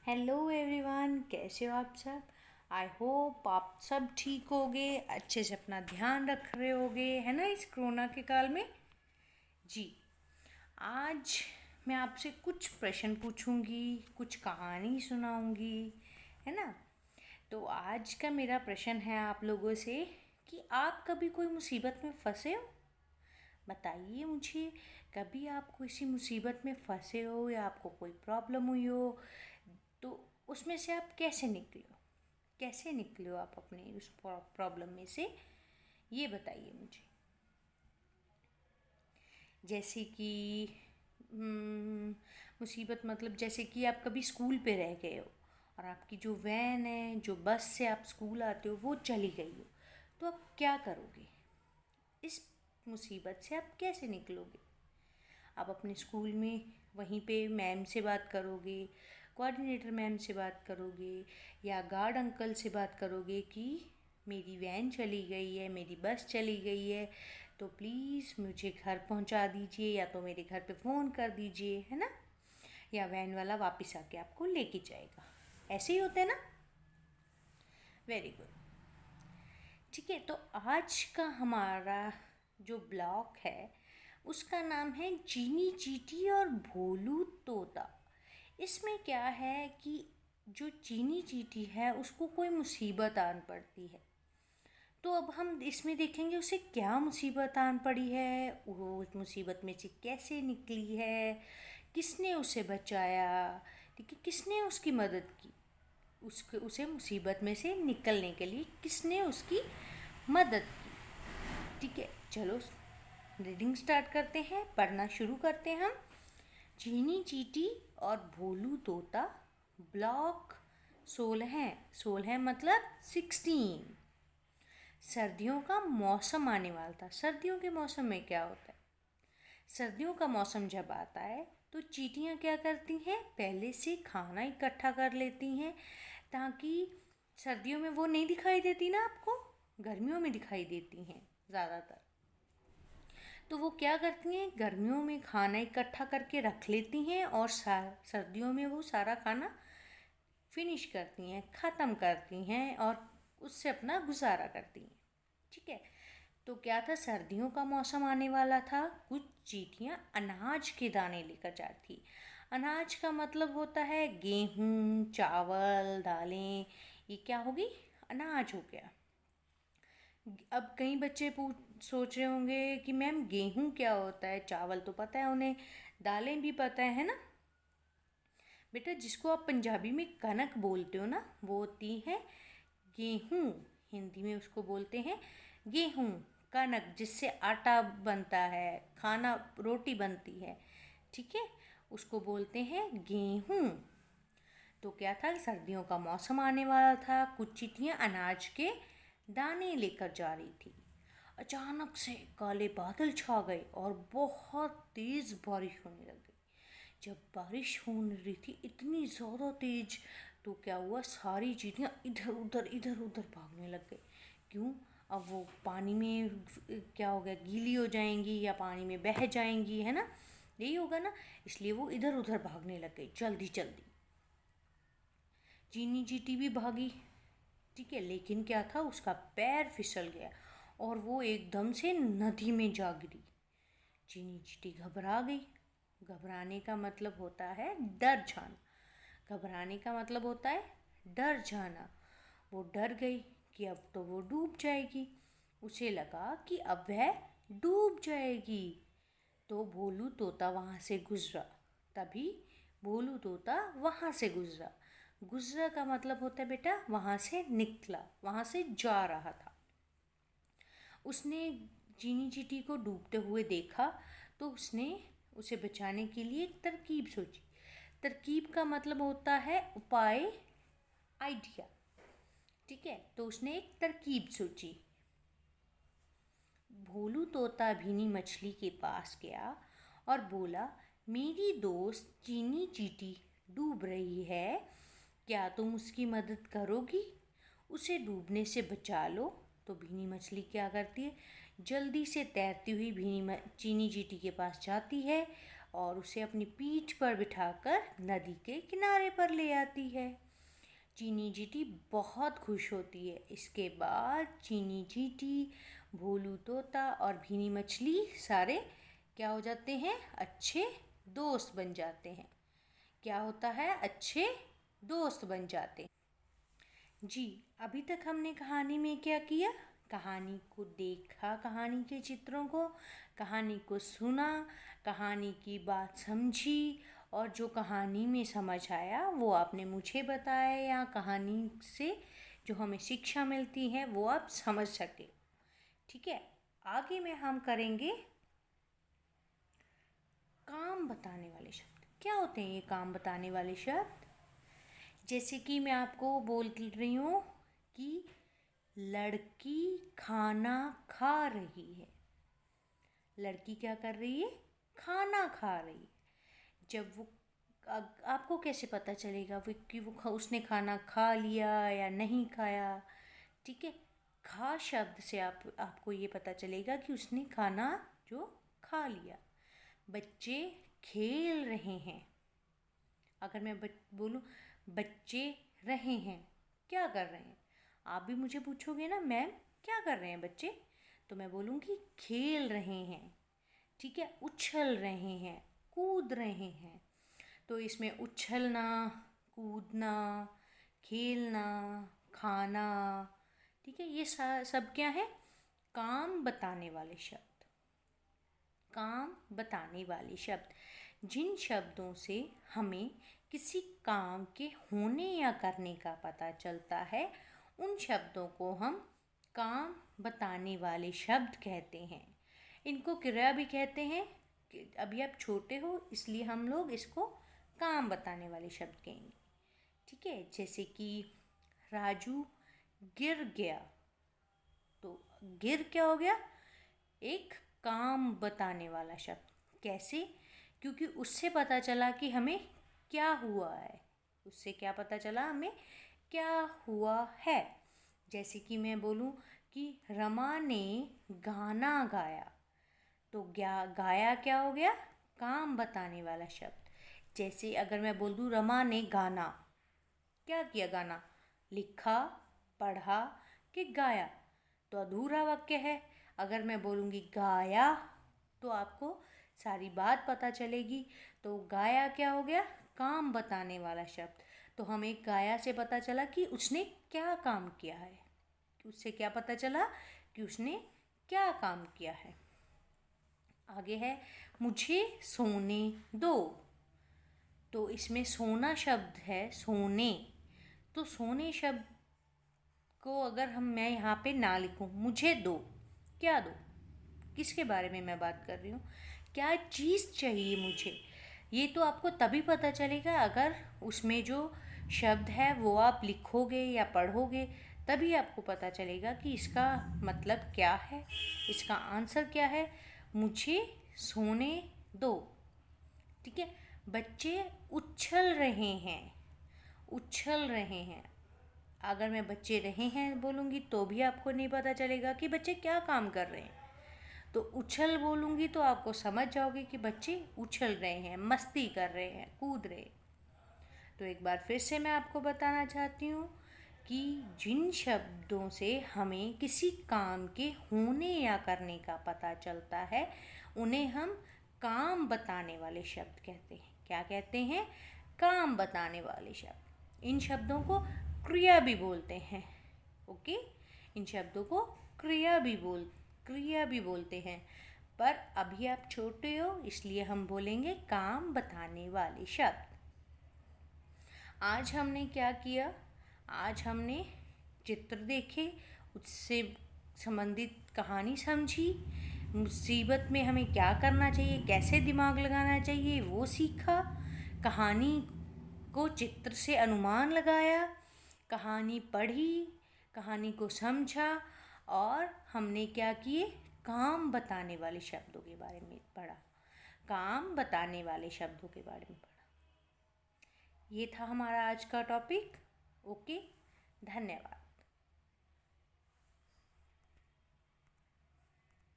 Hello everyone, कैसे हो आप सब। आई होप आप सब ठीक होगे, अच्छे से अपना ध्यान रख रहे होगे, है ना, इस कोरोना के काल में। जी, आज मैं आपसे कुछ प्रश्न पूछूंगी, कुछ कहानी सुनाऊंगी, है ना। तो आज का मेरा प्रश्न है आप लोगों से कि आप कभी कोई मुसीबत में फंसे हो। बताइए मुझे, कभी आप किसी मुसीबत में फंसे हो या आपको कोई प्रॉब्लम हुई हो, तो उसमें से आप कैसे निकले हो, कैसे निकले हो आप अपने उस प्रॉब्लम में से, ये बताइए मुझे। जैसे कि मुसीबत मतलब जैसे कि आप कभी स्कूल पे रह गए हो और आपकी जो वैन है, जो बस से आप स्कूल आते हो, वो चली गई हो, तो आप क्या करोगे। इस मुसीबत से आप कैसे निकलोगे। आप अपने स्कूल में वहीं पे मैम से बात करोगे, कोऑर्डिनेटर मैम से बात करोगे, या गार्ड अंकल से बात करोगे कि मेरी वैन चली गई है, मेरी बस चली गई है, तो प्लीज़ मुझे घर पहुंचा दीजिए, या तो मेरे घर पे फ़ोन कर दीजिए, है ना। या वैन वाला वापस आके आपको लेके जाएगा। ऐसे ही होते हैं ना। Very good. ठीक है, तो आज का हमारा जो ब्लॉग है उसका नाम है चीनी चींटी और भोलू तोता। इसमें क्या है कि जो चीनी चींटी है उसको कोई मुसीबत आन पड़ती है, तो अब हम इसमें देखेंगे उसे क्या मुसीबत आन पड़ी है, वो उस मुसीबत में से कैसे निकली है, किसने उसे बचाया, ठीक है, किसने उसकी मदद की, उसके उसे मुसीबत में से निकलने के लिए किसने उसकी मदद की। ठीक है, चलो रीडिंग स्टार्ट करते हैं, पढ़ना शुरू करते हैं हम। चीनी चींटी और भोलू तोता, ब्लॉक 16। 16 मतलब 16। सर्दियों का मौसम आने वाला था। सर्दियों के मौसम में क्या होता है, सर्दियों का मौसम जब आता है तो चींटियाँ क्या करती हैं, पहले से खाना इकट्ठा कर लेती हैं, ताकि सर्दियों में वो नहीं दिखाई देती ना आपको, गर्मियों में दिखाई देती हैं ज़्यादातर। तो वो क्या करती हैं, गर्मियों में खाना इकट्ठा करके रख लेती हैं और सर्दियों में वो सारा खाना फिनिश करती हैं, ख़त्म करती हैं और उससे अपना गुजारा करती हैं। ठीक है, तो क्या था, सर्दियों का मौसम आने वाला था, कुछ चींटियाँ अनाज के दाने लेकर जाती थी। अनाज का मतलब होता है गेहूँ, चावल, दालें, ये क्या होगी, अनाज हो गया। अब कई बच्चे पूछ सोच रहे होंगे कि मैम गेहूँ क्या होता है, चावल तो पता है उन्हें, दालें भी पता है ना। बेटा, जिसको आप पंजाबी में कनक बोलते हो ना, वो होती है गेहूँ। हिंदी में उसको बोलते हैं गेहूँ, कनक जिससे आटा बनता है, खाना रोटी बनती है, ठीक है, उसको बोलते हैं गेहूँ। तो क्या था, सर्दियों का मौसम आने वाला था, कुछ चींटियाँ अनाज के दाने लेकर जा रही थी। अचानक से काले बादल छा गए और बहुत तेज़ बारिश होने लग गई। जब बारिश होने रही थी इतनी ज़्यादा तेज़, तो क्या हुआ, सारी चींटियाँ इधर उधर भागने लग गई। क्यों, अब वो पानी में क्या हो गया, गीली हो जाएंगी या पानी में बह जाएंगी, है ना, यही होगा ना, इसलिए वो इधर उधर भागने लग गई जल्दी जल्दी। चीनी चींटी भी भागी, ठीक है, लेकिन क्या था, उसका पैर फिसल गया और वो एकदम से नदी में जा गिरी। चीनी चींटी घबरा गई। घबराने का मतलब होता है डर जाना। घबराने का मतलब होता है डर जाना। वो डर गई कि अब तो वो डूब जाएगी। उसे लगा कि अब वह डूब जाएगी। तो भोलू तोता वहाँ से गुजरा। तभी भोलू तोता वहाँ से गुजरा। गुजरा का मतलब होता है बेटा वहाँ से निकला, वहाँ से जा रहा था। उसने चीनी चींटी को डूबते हुए देखा, तो उसने उसे बचाने के लिए एक तरकीब सोची। तरकीब का मतलब होता है उपाय, आइडिया, ठीक है, तो उसने एक तरकीब सोची। भोलू तोता भीनी मछली के पास गया और बोला, मेरी दोस्त चीनी चींटी डूब रही है, क्या तुम उसकी मदद करोगी, उसे डूबने से बचा लो। तो भीनी मछली क्या करती है, जल्दी से तैरती हुई चीनी चींटी के पास जाती है और उसे अपनी पीठ पर बिठाकर नदी के किनारे पर ले आती है। चीनी चींटी बहुत खुश होती है। इसके बाद चीनी चींटी, भोलू तोता और भीनी मछली सारे क्या हो जाते हैं? अच्छे दोस्त बन जाते हैं। क्या होता है? अच्छे दोस्त बन जाते हैं। जी, अभी तक हमने कहानी में क्या किया? कहानी को देखा, कहानी के चित्रों को, कहानी को सुना, कहानी की बात समझी और जो कहानी में समझ आया वो आपने मुझे बताया, या कहानी से जो हमें शिक्षा मिलती है वो आप समझ सके। ठीक है, आगे में हम करेंगे काम बताने वाले शब्द। क्या होते हैं ये काम बताने वाले शब्द? जैसे कि मैं आपको बोल रही हूँ कि लड़की खाना खा रही है। लड़की क्या कर रही है? खाना खा रही है। जब वो आपको कैसे पता चलेगा कि उसने खाना खा लिया या नहीं खाया? ठीक है, खा शब्द से आपको ये पता चलेगा कि उसने खाना जो खा लिया। बच्चे खेल रहे हैं। अगर मैं बोलूँ बच्चे रहे हैं, क्या कर रहे हैं? आप भी मुझे पूछोगे ना, मैम क्या कर रहे हैं बच्चे? तो मैं बोलूँगी खेल रहे हैं। ठीक है, उछल रहे हैं, कूद रहे हैं। तो इसमें उछलना, कूदना, खेलना, खाना, ठीक है, ये सब क्या है? काम बताने वाले शब्द। काम बताने वाले शब्द। जिन शब्दों से हमें किसी काम के होने या करने का पता चलता है, उन शब्दों को हम काम बताने वाले शब्द कहते हैं। इनको क्रिया भी कहते हैं। अभी आप छोटे हो इसलिए हम लोग इसको काम बताने वाले शब्द कहेंगे। ठीक है, जैसे कि राजू गिर गया। तो गिर क्या हो गया? एक काम बताने वाला शब्द। कैसे? क्योंकि उससे पता चला कि हमें क्या हुआ है। उससे क्या पता चला? हमें क्या हुआ है। जैसे कि मैं बोलूँ कि रमा ने गाना गाया। तो गाया क्या हो गया? काम बताने वाला शब्द। जैसे अगर मैं बोल दूँ रमा ने गाना, क्या किया? गाना लिखा, पढ़ा कि गाया? तो अधूरा वाक्य है। अगर मैं बोलूँगी गाया तो आपको सारी बात पता चलेगी। तो गाया क्या हो गया? काम बताने वाला शब्द। तो हमें गाया से पता चला कि उसने क्या काम किया है। उससे क्या पता चला? कि उसने क्या काम किया है। आगे है मुझे सोने दो। तो इसमें सोना शब्द है, सोने। तो सोने शब्द को अगर मैं यहाँ पे ना लिखूँ, मुझे दो, क्या दो? किसके बारे में मैं बात कर रही हूँ? क्या चीज़ चाहिए मुझे? ये तो आपको तभी पता चलेगा अगर उसमें जो शब्द है वो आप लिखोगे या पढ़ोगे, तभी आपको पता चलेगा कि इसका मतलब क्या है, इसका आंसर क्या है। मुझे सोने दो। ठीक है, बच्चे उछल रहे हैं। उछल रहे हैं। अगर मैं बच्चे रहे हैं बोलूँगी तो भी आपको नहीं पता चलेगा कि बच्चे क्या काम कर रहे हैं। तो उछल बोलूँगी तो आपको समझ जाओगे कि बच्चे उछल रहे हैं, मस्ती कर रहे हैं, कूद रहे हैं। तो एक बार फिर से मैं आपको बताना चाहती हूँ कि जिन शब्दों से हमें किसी काम के होने या करने का पता चलता है, उन्हें हम काम बताने वाले शब्द कहते हैं। क्या कहते हैं? काम बताने वाले शब्द। इन शब्दों को क्रिया भी बोलते हैं। ओके, इन शब्दों को क्रिया भी बोलते हैं। पर अभी आप छोटे हो इसलिए हम बोलेंगे काम बताने वाले शब्द। आज हमने क्या किया? आज हमने चित्र देखे, उससे संबंधित कहानी समझी, मुसीबत में हमें क्या करना चाहिए, कैसे दिमाग लगाना चाहिए वो सीखा, कहानी को चित्र से अनुमान लगाया, कहानी पढ़ी, कहानी को समझा और हमने क्या किए? काम बताने वाले शब्दों के बारे में पढ़ा। काम बताने वाले शब्दों के बारे में पढ़ा। ये था हमारा आज का टॉपिक। ओके, धन्यवाद।